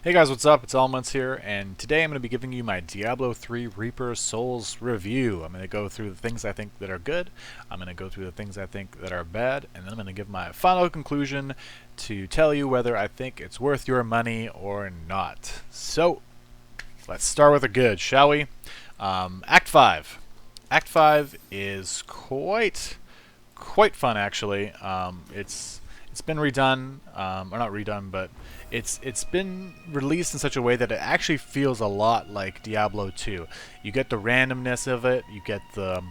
Hey guys, what's up? It's Elementz here, and today I'm going to be giving you my Diablo 3 Reaper Souls review. I'm going to go through the things I think that are good, I'm going to go through the things I think that are bad, and then I'm going to give my final conclusion to tell you whether I think it's worth your money or not. So, let's start with the good, shall we? Act 5. Act 5 is quite fun, actually. It's been redone, or not redone, but it's been released in such a way that it actually feels a lot like Diablo 2. You get the randomness of it. You get the,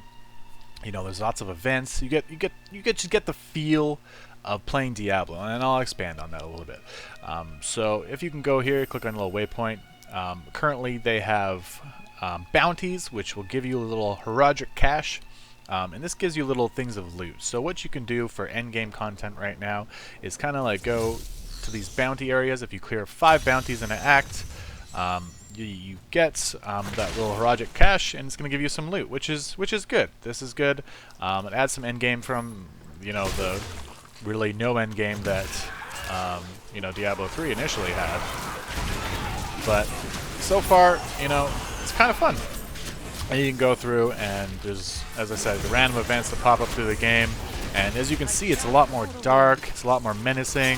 there's lots of events. You get the feel of playing Diablo, and I'll expand on that a little bit. So if you can go here, click on a little waypoint. Currently, they have bounties, which will give you a little heroic cash. And this gives you little things of loot. So what you can do for endgame content right now is kind of like go to these bounty areas. If you clear 5 bounties in an act, you get that little heroic cash, and it's going to give you some loot, which is good. This is good. It adds some endgame from the really no endgame that Diablo 3 initially had. But so far, it's kind of fun. And you can go through, and there's, as I said, the random events that pop up through the game. And as you can see, it's a lot more dark, it's a lot more menacing.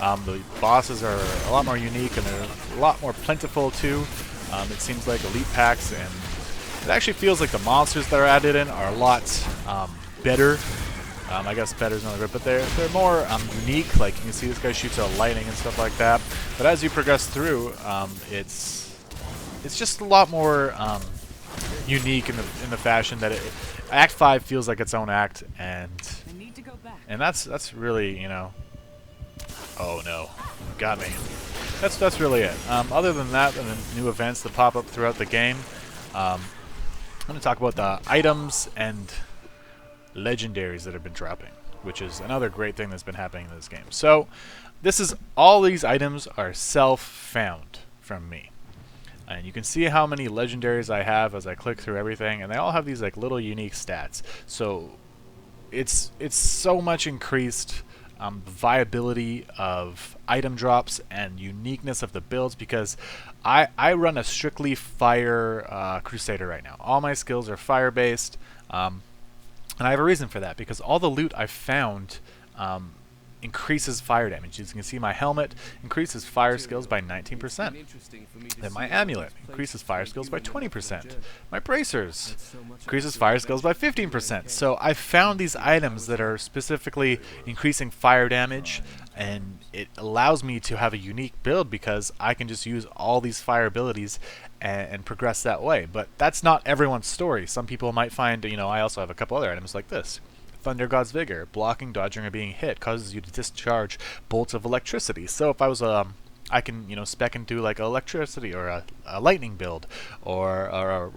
The bosses are a lot more unique, and they're a lot more plentiful too. It seems like elite packs, and it actually feels like the monsters that are added in are a lot better. I guess better is not good, but they're more unique. Like you can see, this guy shoots out lightning and stuff like that. But as you progress through, it's just a lot more unique in the fashion that Act 5 feels like its own act, and that's really oh no, got me. That's really it. Other than that, and the new events that pop up throughout the game, I'm going to talk about the items and legendaries that have been dropping, which is another great thing that's been happening in this game. So all these items are self-found from me. And you can see how many legendaries I have as I click through everything, and they all have these like little unique stats. So it's so much increased viability of item drops and uniqueness of the builds, because I run a strictly fire crusader right now. All my skills are fire based, and I have a reason for that, because all the loot I've found increases fire damage. As you can see, my helmet increases fire skills by 19%. Then my amulet increases fire skills by 20%. My bracers increases fire skills by 15%. So I found these items that are specifically increasing fire damage, and it allows me to have a unique build because I can just use all these fire abilities and progress that way. But that's not everyone's story. Some people might find, I also have a couple other items like this. Thunder God's Vigor, blocking, dodging, or being hit causes you to discharge bolts of electricity. So if I was I can spec into like electricity or a lightning build, or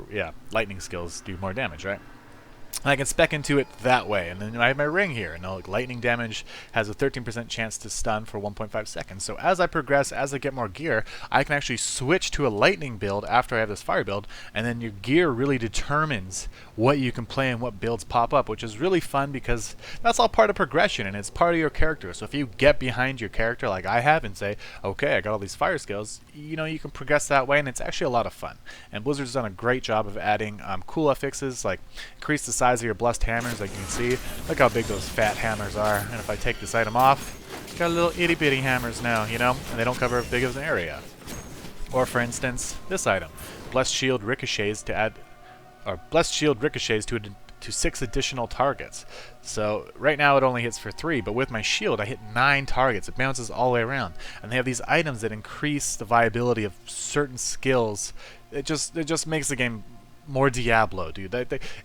lightning skills do more damage, right? And I can spec into it that way. And then I have my ring here, and lightning damage has a 13% chance to stun for 1.5 seconds. So as I progress, as I get more gear, I can actually switch to a lightning build after I have this fire build, and then your gear really determines what you can play and what builds pop up, which is really fun because that's all part of progression, and it's part of your character. So if you get behind your character like I have and say, okay, I got all these fire skills, you can progress that way, and it's actually a lot of fun. And Blizzard's done a great job of adding cool affixes, like increase the size of your blessed hammers. Like you can see, look how big those fat hammers are, and if I take this item off, got little itty bitty hammers now, and they don't cover as big of an area. Or for instance, this item, Blessed Shield ricochets to 6 additional targets. So right now it only hits for 3, but with my shield I hit 9 targets. It bounces all the way around, and they have these items that increase the viability of certain skills. It just makes the game more Diablo, dude.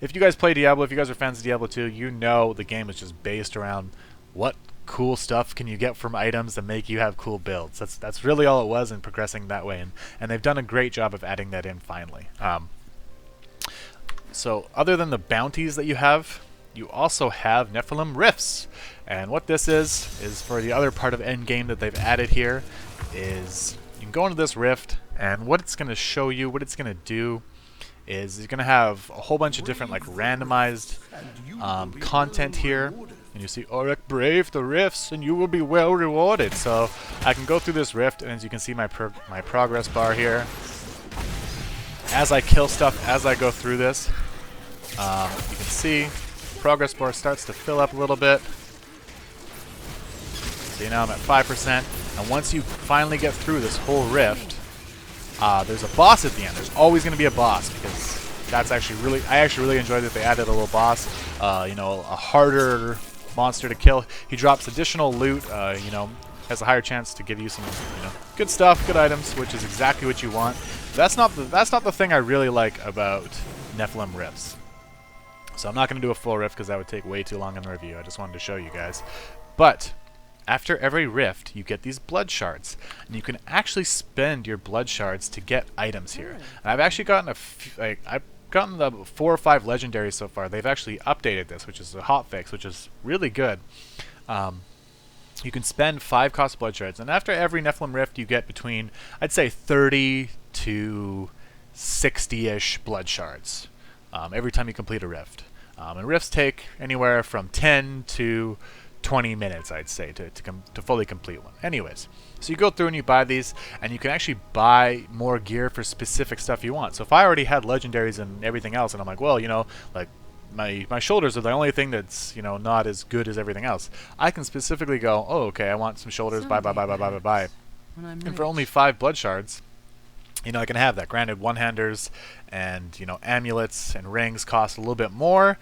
If you guys play Diablo, if you guys are fans of Diablo 2, the game is just based around what cool stuff can you get from items that make you have cool builds. That's really all it was in progressing that way, and they've done a great job of adding that in finally. So other than the bounties that you have, you also have Nephilim Rifts. And what this is for the other part of endgame that they've added here, is you can go into this rift, and what it's going to show you, what it's going to do, is you're going to have a whole bunch of different like randomized content here And you see, Auric, brave the rifts, and you will be well rewarded. So I can go through this rift, and as you can see my progress bar here, as I kill stuff, as I go through this, you can see progress bar starts to fill up a little bit. See, now I'm at 5%. And once you finally get through this whole rift, there's a boss at the end. There's always going to be a boss, because that's actually really, I actually really enjoyed that they added a little boss, you know, a harder monster to kill. He drops additional loot, you know, has a higher chance to give you some, you know, good stuff, good items, which is exactly what you want. That's not the thing I really like about Nephilim rifts. So I'm not going to do a full rift because that would take way too long in the review. I just wanted to show you guys. But after every rift, you get these blood shards, and you can actually spend your blood shards to get items here. And I've actually gotten I've gotten the 4 or 5 legendaries so far. They've actually updated this, which is a hotfix, which is really good. You can spend 5 cost blood shards, and after every Nephilim rift, you get between, I'd say, 30 to 60-ish blood shards every time you complete a rift. And rifts take anywhere from 10 to 20 minutes, I'd say, to fully complete one. Anyways, so you go through and you buy these, and you can actually buy more gear for specific stuff you want. So if I already had legendaries and everything else, and I'm like, well, you know, like my shoulders are the only thing that's, you know, not as good as everything else, I can specifically go, oh, okay, I want some shoulders, buy. And for only 5 blood shards, you know, I can have that. Granted, one-handers and, you know, amulets and rings cost a little bit more.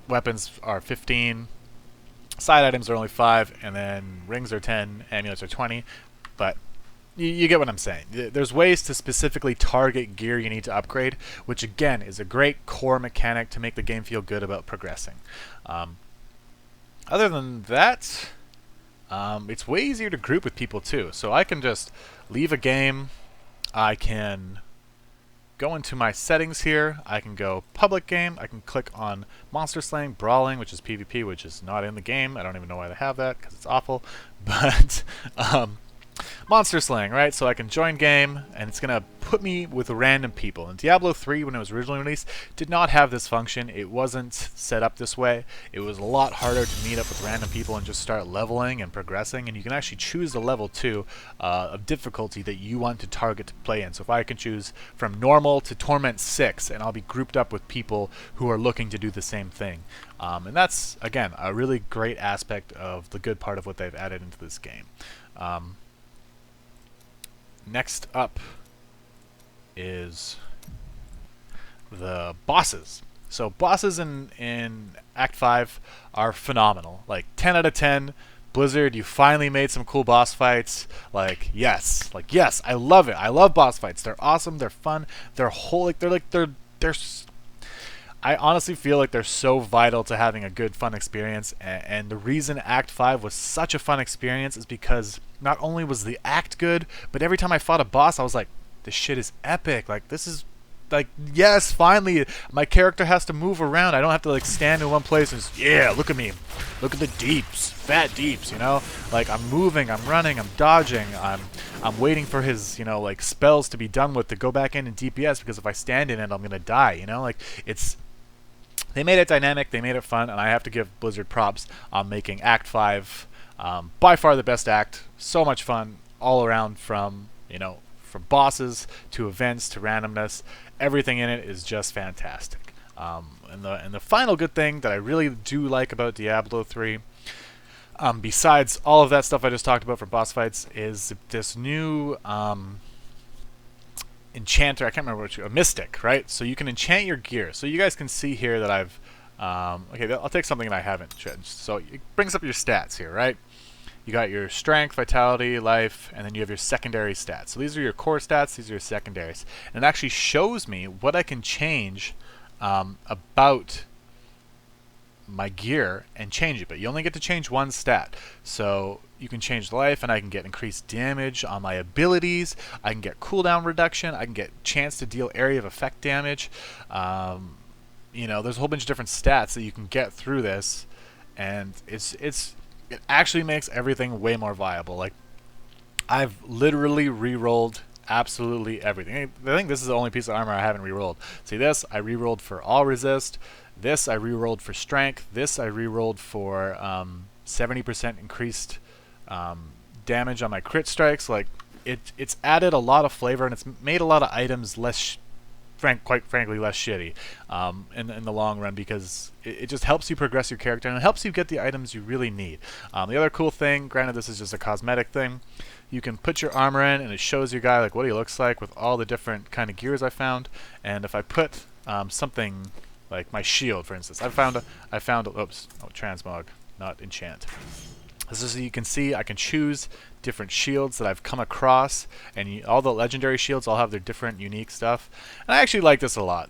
Weapons are 15. Side items are only 5, and then rings are 10, amulets are 20, but you get what I'm saying. There's ways to specifically target gear you need to upgrade, which again is a great core mechanic to make the game feel good about progressing. Other than that, it's way easier to group with people too. So I can just leave a game, I can go into my settings here, I can go public game, I can click on monster slaying, brawling, which is PvP, which is not in the game. I don't even know why they have that, because it's awful. But monster slaying, right? So I can join game, and it's going to put me with random people. In Diablo 3, when it was originally released, did not have this function. It wasn't set up this way. It was a lot harder to meet up with random people and just start leveling and progressing, and you can actually choose the level too of difficulty that you want to target to play in. So if I can choose from normal to torment 6, and I'll be grouped up with people who are looking to do the same thing. And that's, again, a really great aspect of the good part of what they've added into this game. Next up is the bosses. So bosses in Act 5 are phenomenal. Like 10 out of 10. Blizzard, you finally made some cool boss fights. Like yes, I love it. I love boss fights. They're awesome. They're fun. They're I honestly feel like they're so vital to having a good, fun experience, and the reason Act 5 was such a fun experience is because not only was the act good, but every time I fought a boss, I was like, this shit is epic. Like, this is, like, yes, finally, my character has to move around. I don't have to, like, stand in one place and just, yeah, look at me. Look at the deeps, fat deeps, you know? Like, I'm moving, I'm running, I'm dodging, I'm waiting for his, you know, like, spells to be done with to go back in and DPS, because if I stand in it, I'm gonna die, you know? Like, it's... They made it dynamic, they made it fun, and I have to give Blizzard props on making Act 5 by far the best act. So much fun all around, from, you know, from bosses to events to randomness. Everything in it is just fantastic. And the final good thing that I really do like about Diablo 3, besides all of that stuff I just talked about for boss fights, is this new enchanter. I can't remember what a mystic, right? So you can enchant your gear. So you guys can see here that I've okay, I'll take something that I haven't changed. So it brings up your stats here, right? You got your strength, vitality, life, and then you have your secondary stats. So these are your core stats, these are your secondaries. And it actually shows me what I can change about my gear and change it, but you only get to change one stat. So you can change life, and I can get increased damage on my abilities, I can get cooldown reduction, I can get chance to deal area of effect damage. You know, there's a whole bunch of different stats that you can get through this, and it actually makes everything way more viable. Like, I've literally re-rolled absolutely everything. I think this is the only piece of armor I haven't re-rolled. See this? I re-rolled for all resist. This I rerolled for strength. This I rerolled for 70% increased damage on my crit strikes. Like it's added a lot of flavor, and it's made a lot of items less, quite frankly, less shitty in the long run, because it just helps you progress your character, and it helps you get the items you really need. The other cool thing, granted this is just a cosmetic thing, you can put your armor in, and it shows your guy like what he looks like with all the different kind of gears I found. And if I put something like my shield, for instance, I found oops, oh, transmog, not enchant. This is so you can see I can choose different shields that I've come across, and all the legendary shields all have their different unique stuff. And I actually like this a lot.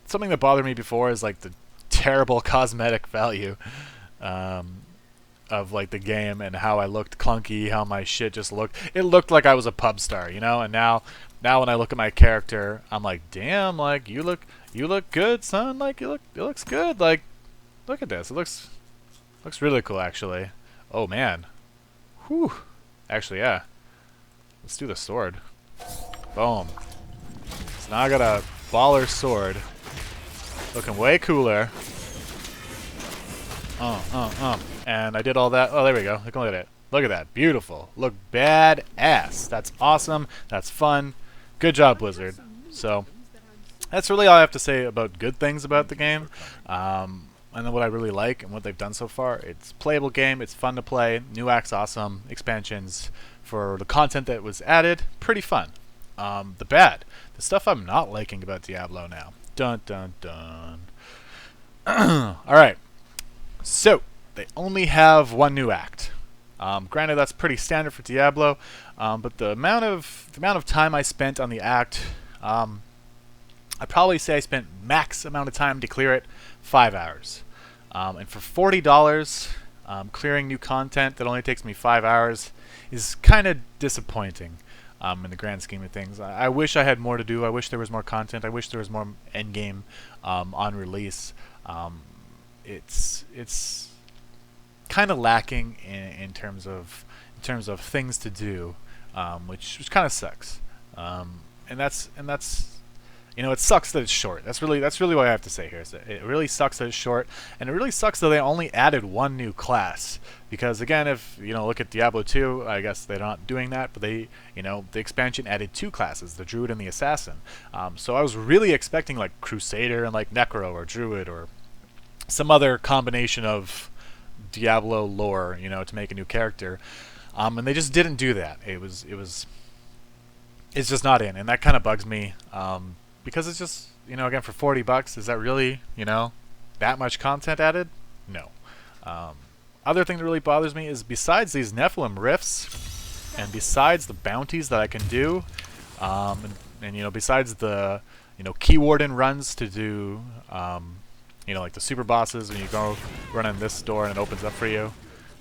Something that bothered me before is like the terrible cosmetic value of like the game, and how I looked clunky, how my shit just looked. It looked like I was a pub star, you know. And now when I look at my character, I'm like, damn, like you look good, son. Like it looks good. Like look at this. It looks really cool, actually. Oh man. Whew. Actually, yeah. Let's do the sword. Boom. So now I got a baller sword. Looking way cooler. And I did all that. Oh, there we go. Look at it. Look at that. Beautiful. Look badass. That's awesome. That's fun. Good job, Blizzard. So, that's really all I have to say about good things about the game. And then what I really like and what they've done so far. It's a playable game. It's fun to play. New act's awesome. Expansions for the content that was added. Pretty fun. The bad. The stuff I'm not liking about Diablo now. Dun dun dun. Alright. So, they only have one new act. Granted, that's pretty standard for Diablo, but the amount of time I spent on the act, I'd probably say I spent max amount of time to clear it, 5 hours. And for $40, clearing new content that only takes me 5 hours is kind of disappointing in the grand scheme of things. I wish I had more to do. I wish there was more content. I wish there was more endgame on release. It's kind of lacking in terms of things to do, which kind of sucks. And that's you know, it sucks that it's short. That's really what I have to say here. Is that it really sucks that it's short, and it really sucks that they only added one new class. Because again, if you know, look at Diablo 2, I guess they're not doing that, but they, you know, the expansion added 2 classes, the Druid and the Assassin. So I was really expecting like Crusader and like Necro or Druid or some other combination of Diablo lore, you know, to make a new character. And they just didn't do that. It's just not in, and that kind of bugs me. Because it's just, you know, again, for $40, is that really, you know, that much content added? No. Other thing that really bothers me is besides these Nephilim rifts, and besides the bounties that I can do, and you know, besides the, you know, key warden runs to do, you know, like the super bosses, when you go run in this door and it opens up for you,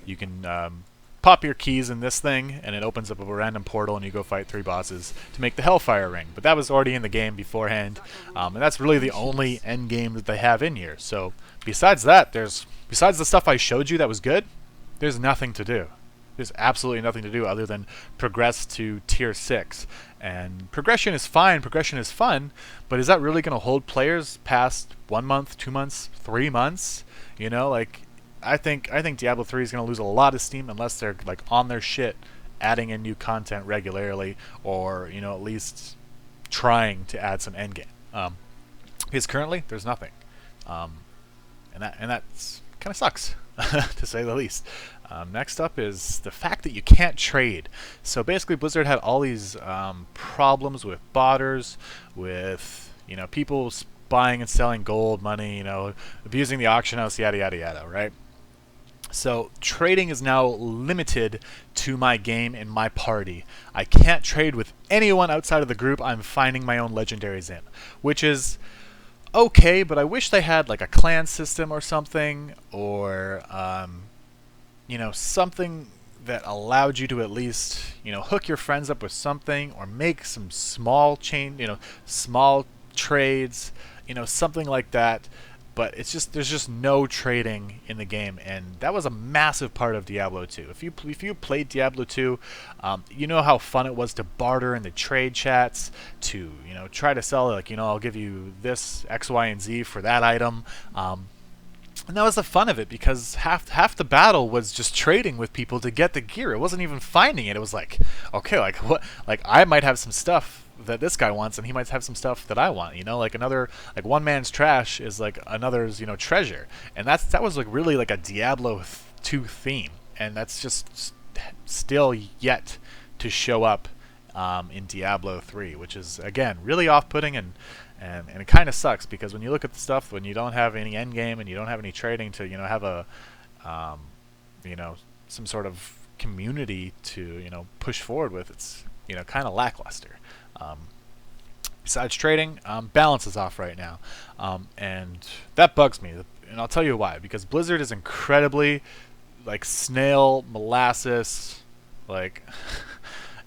you can pop your keys in this thing, and it opens up a random portal, and you go fight 3 bosses to make the Hellfire Ring. But that was already in the game beforehand, and that's really the only end game that they have in here. So besides that, besides the stuff I showed you that was good, there's nothing to do. There's absolutely nothing to do other than progress to tier 6. And progression is fine, progression is fun, but is that really going to hold players past 1 month, 2 months, 3 months? You know, like, I think Diablo 3 is going to lose a lot of steam unless they're like on their shit, adding in new content regularly, or you know, at least trying to add some endgame. Because currently there's nothing, and that's kind of sucks to say the least. Next up is the fact that you can't trade. So basically, Blizzard had all these problems with botters, with, you know, people buying and selling gold, money, you know, abusing the auction house, yada yada yada, right? So trading is now limited to my game and my party. I can't trade with anyone outside of the group I'm finding my own legendaries in, which is okay, but I wish they had like a clan system or something, or you know, something that allowed you to at least, you know, hook your friends up with something, or make some small chain, you know, small trades, you know, something like that. but it's just there's just no trading in the game, and that was a massive part of Diablo 2. If you played Diablo 2, you know how fun it was to barter in the trade chats, to try to sell like I'll give you this X, Y, and Z for that item. And that was the fun of it, because half the battle was just trading with people to get the gear. It wasn't even finding it. It was like, okay, like what? Like I might have some stuff that this guy wants, and he might have some stuff that I want. Like another, like one man's trash is like another's treasure, and that was like really like a Diablo 2 theme, and that's just still yet to show up in Diablo 3, which is again really off-putting and it kind of sucks, because when you look at the stuff, when you don't have any end game and you don't have any trading to have a some sort of community to push forward with, it's kind of lackluster. Besides trading, balance is off right now, and that bugs me, and I'll tell you why. Because Blizzard is incredibly like snail molasses, like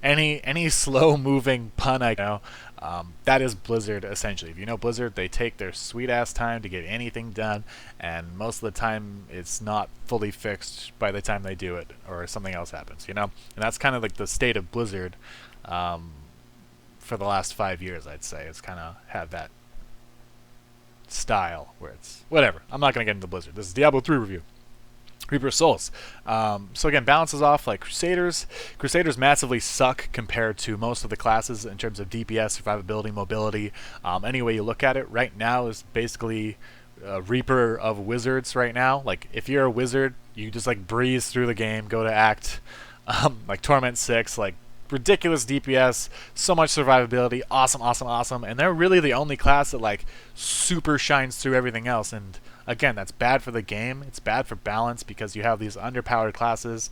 any slow moving pun I know. That is Blizzard, essentially. If you know Blizzard, they take their sweet-ass time to get anything done, and most of the time it's not fully fixed by the time they do it, or something else happens, And that's kind of like the state of Blizzard for the last 5 years, I'd say. It's kind of had that style where it's... Whatever. I'm not going to get into Blizzard. This is Diablo 3 review. Reaper of Souls. So again, balance is off. Like Crusaders massively suck compared to most of the classes in terms of DPS, survivability, mobility. Any way you look at it, right now is basically Reaper of Wizards right now. Like if you're a wizard, you just like breeze through the game, go to Act, like Torment 6, like ridiculous DPS, so much survivability, awesome, and they're really the only class that like super shines through everything else. And again, that's bad for the game. It's bad for balance, because you have these underpowered classes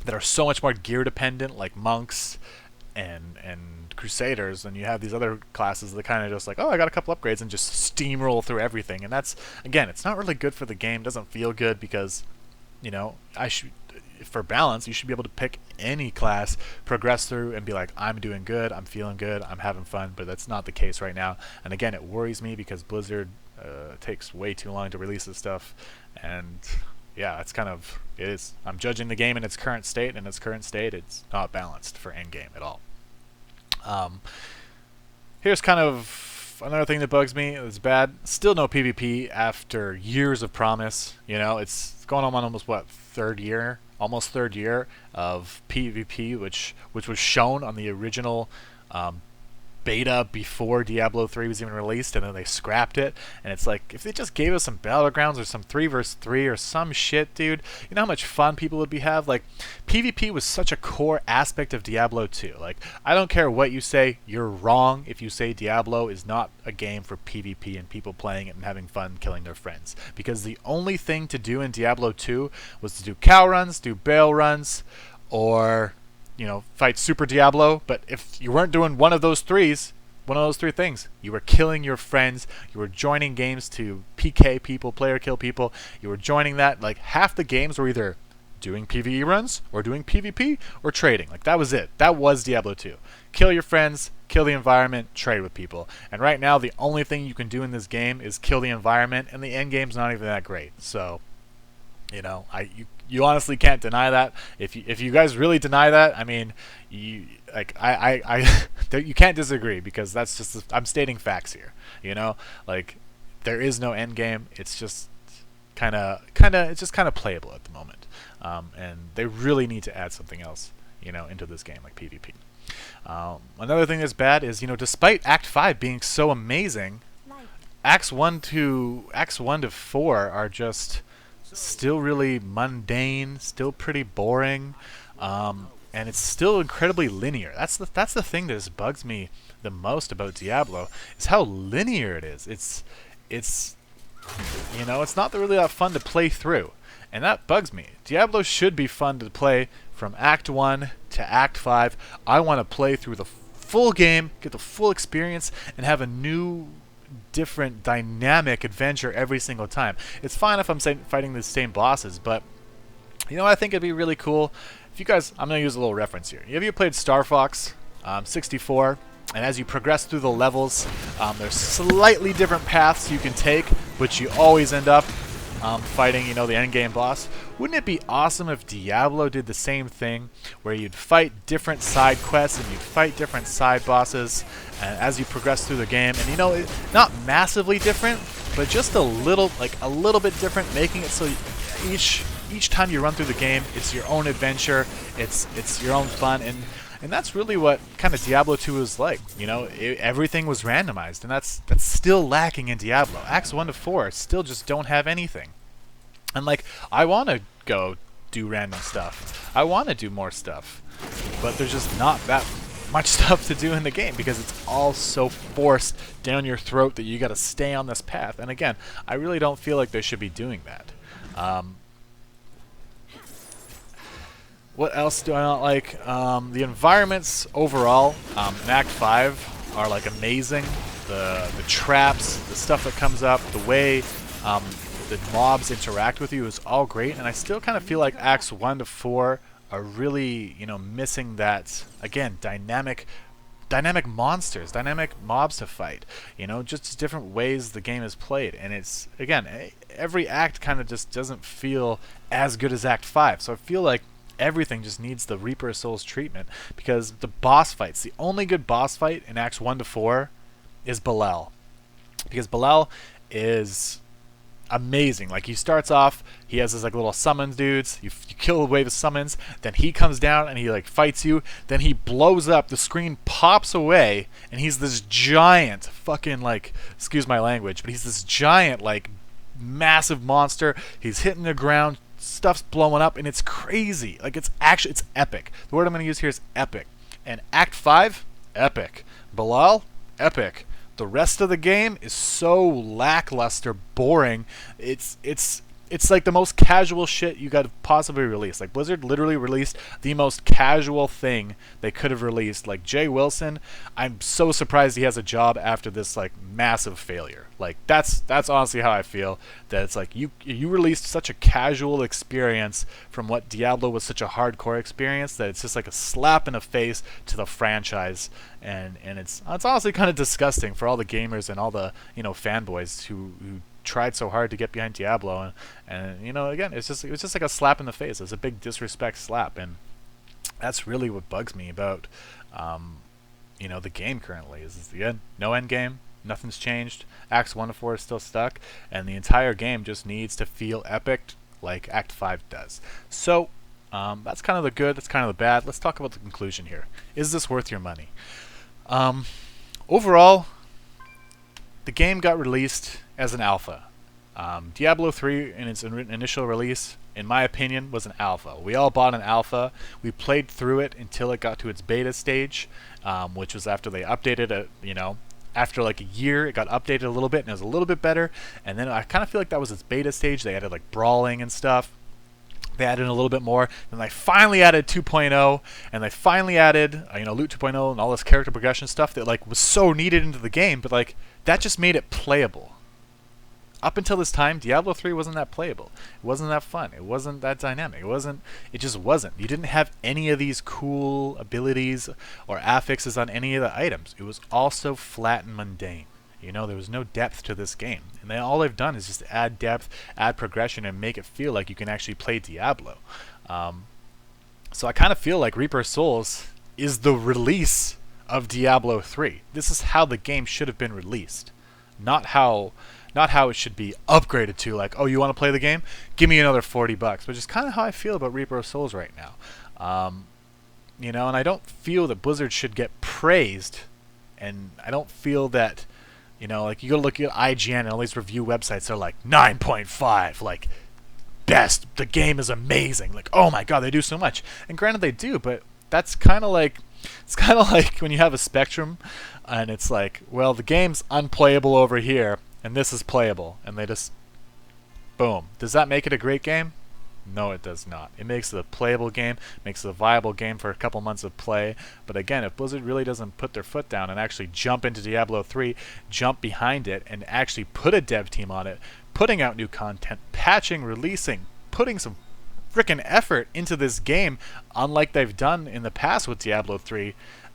that are so much more gear dependent, like monks and Crusaders, and you have these other classes that kind of just like, oh, I got a couple upgrades, and just steamroll through everything. And that's, again, it's not really good for the game. It doesn't feel good, because for balance, you should be able to pick any class, progress through, and be like, I'm doing good, I'm feeling good, I'm having fun. But that's not the case right now. And again, it worries me, because Blizzard takes way too long to release this stuff, and yeah, it's kind of, it is. I'm judging the game in its current state, and in its current state, it's not balanced for end game at all. Here's kind of another thing that bugs me. It's bad. Still no PvP after years of promise. It's going on almost almost third year of PvP, which was shown on the original beta before Diablo 3 was even released, and then they scrapped it. And it's like, if they just gave us some battlegrounds or some 3 vs 3 or some shit, dude, you know how much fun people would have? Like, PvP was such a core aspect of Diablo 2. Like, I don't care what you say, you're wrong if you say Diablo is not a game for PvP and people playing it and having fun killing their friends. Because the only thing to do in Diablo 2 was to do cow runs, do bale runs, or fight Super Diablo. But if you weren't doing one of those three things, you were killing your friends, you were joining games to PK people, player kill people, you were joining that. Like, half the games were either doing PvE runs, or doing PvP, or trading. Like, that was it. That was Diablo 2. Kill your friends, kill the environment, trade with people. And right now, the only thing you can do in this game is kill the environment, and the end game's not even that great. So, you honestly can't deny that. If you guys really deny that, I mean, you can't disagree, because that's just, I'm stating facts here. Like, there is no end game. It's just kind of playable at the moment. And they really need to add something else, into this game, like PvP. Another thing that's bad is, despite Act 5 being so amazing, Acts 1 to 4 are just still really mundane, still pretty boring, and it's still incredibly linear. That's the thing that just bugs me the most about Diablo, is how linear it is. It's not really that fun to play through, and that bugs me. Diablo should be fun to play from Act 1 to Act 5. I want to play through the full game, get the full experience, and have a new, different, dynamic adventure every single time. It's fine if I'm fighting the same bosses, but I think it'd be really cool if you guys, I'm going to use a little reference here. Have you played Star Fox 64? And as you progress through the levels, there's slightly different paths you can take, which you always end up fighting, you know, the end game boss. Wouldn't it be awesome if Diablo did the same thing, where you'd fight different side quests and you'd fight different side bosses as you progress through the game? And you know, not massively different, but just a little bit different, making it so each time you run through the game, it's your own adventure, it's your own fun, and that's really what kind of Diablo 2 is like. You know, everything was randomized, and that's still lacking in Diablo. Acts 1 to 4 still just don't have anything. And like, I want to go do random stuff. I want to do more stuff, but there's just not that much stuff to do in the game because it's all so forced down your throat that you got to stay on this path. And again, I really don't feel like they should be doing that. What else do I not like? The environments overall in Act 5 are like amazing. The traps, the stuff that comes up, the way the mobs interact with you is all great. And I still kind of feel like Acts 1 to 4 are really, you know, missing that, again, dynamic monsters, dynamic mobs to fight. You know, just different ways the game is played. And it's, again, every act kind of just doesn't feel as good as Act 5. So I feel like everything just needs the Reaper of Souls treatment, because the boss fights, the only good boss fight in Acts 1 to 4 is Belial. Because Belial is amazing. Like, he starts off, he has his like little summons dudes, you kill away the summons, then he comes down and he like fights you, then he blows up, the screen pops away, and he's this giant fucking, like, excuse my language, but he's this giant, like, massive monster. He's hitting the ground, stuff's blowing up, and it's crazy. Like, it's epic. The word I'm going to use here is epic. And Act 5, epic. Belial, epic. The rest of the game is so lackluster, boring. It's like the most casual shit you could possibly release. Like, Blizzard literally released the most casual thing they could have released. Like, Jay Wilson, I'm so surprised he has a job after this like massive failure. Like, that's honestly how I feel. That it's like you released such a casual experience from what Diablo was such a hardcore experience, that it's just like a slap in the face to the franchise. And it's honestly kind of disgusting for all the gamers and all the, you know, fanboys who tried so hard to get behind Diablo, and you know, again, it was just like a slap in the face. It's a big disrespect slap, and that's really what bugs me about you know, the game currently is the no end game, nothing's changed. Acts 1 to 4 is still stuck, and the entire game just needs to feel epic like Act 5 does. So that's kind of the good, that's kind of the bad. Let's talk about the conclusion here. Is this worth your money? Overall, the game got released as an alpha. Diablo 3 in its initial release, in my opinion, was an alpha. We all bought an alpha. We played through it until it got to its beta stage, which was after they updated it, you know, after like a year, it got updated a little bit and it was a little bit better. And then I kind of feel like that was its beta stage. They added like brawling and stuff. They added a little bit more. Then they finally added 2.0, and they finally added, you know, Loot 2.0 and all this character progression stuff that like was so needed into the game, but like that just made it playable. Up until this time, Diablo 3 wasn't that playable. It wasn't that fun. It wasn't that dynamic. It just wasn't. You didn't have any of these cool abilities or affixes on any of the items. It was all so flat and mundane. You know, there was no depth to this game. And all they've done is just add depth, add progression, and make it feel like you can actually play Diablo. So I kind of feel like Reaper of Souls is the release of Diablo 3. This is how the game should have been released. Not how it should be upgraded to, like, oh, you want to play the game? Give me another $40, which is kind of how I feel about Reaper of Souls right now. You know, and I don't feel that Blizzard should get praised, and I don't feel that, you know, like, you go look at IGN and all these review websites are like 9.5, like, best, the game is amazing, like, oh my god, they do so much. And granted they do, but that's kind of like, it's kind of like when you have a Spectrum and it's like, well, the game's unplayable over here and this is playable, and they just, boom. Does that make it a great game? No, it does not. It makes it a playable game, makes it a viable game for a couple months of play. But again, if Blizzard really doesn't put their foot down and actually jump into Diablo 3, jump behind it, and actually put a dev team on it, putting out new content, patching, releasing, putting some frickin' effort into this game, unlike they've done in the past with Diablo 3,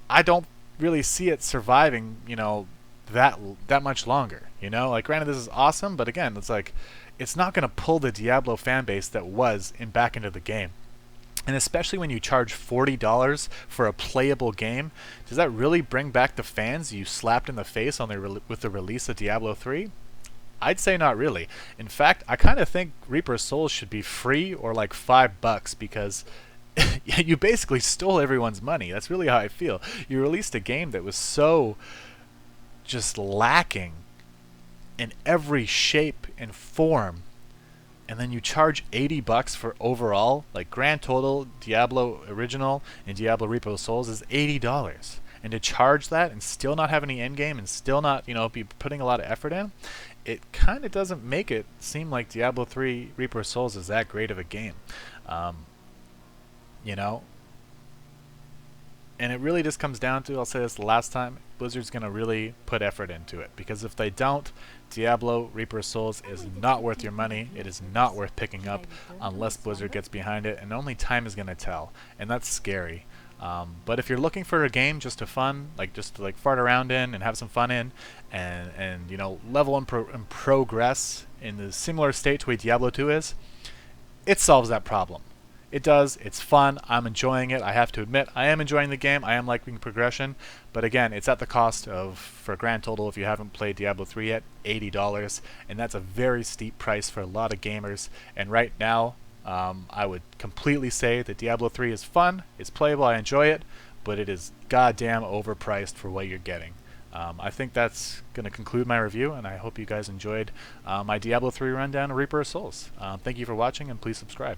I don't really see it surviving, you know, that much longer. You know, like granted this is awesome, but again, it's like it's not going to pull the Diablo fan base that was back into the game. And especially when you charge $40 for a playable game, does that really bring back the fans you slapped in the face with the release of Diablo 3? I'd say not really. In fact, I kind of think Reaper's Souls should be free or like $5 because you basically stole everyone's money. That's really how I feel. You released a game that was so just lacking in every shape and form, and then you charge $80 for overall, like grand total Diablo original and Diablo Reaper Souls is $80. And to charge that and still not have any end game and still not, be putting a lot of effort in, it kind of doesn't make it seem like Diablo 3 Reaper Souls is that great of a game. You know, and it really just comes down to, I'll say this the last time, Blizzard's going to really put effort into it. Because if they don't, Diablo Reaper Souls is not worth your money. It is not worth picking up unless Blizzard gets behind it, and only time is going to tell. And that's scary. But if you're looking for a game just to fart around in and have some fun in, and level and progress in the similar state to what Diablo 2 is, it solves that problem. It does. It's fun. I'm enjoying it. I have to admit, I am enjoying the game. I am liking progression. But again, it's at the cost of, for a grand total, if you haven't played Diablo 3 yet, $80. And that's a very steep price for a lot of gamers. And right now, I would completely say that Diablo 3 is fun. It's playable. I enjoy it. But it is goddamn overpriced for what you're getting. I think that's going to conclude my review. And I hope you guys enjoyed my Diablo 3 rundown of Reaper of Souls. Thank you for watching, and please subscribe.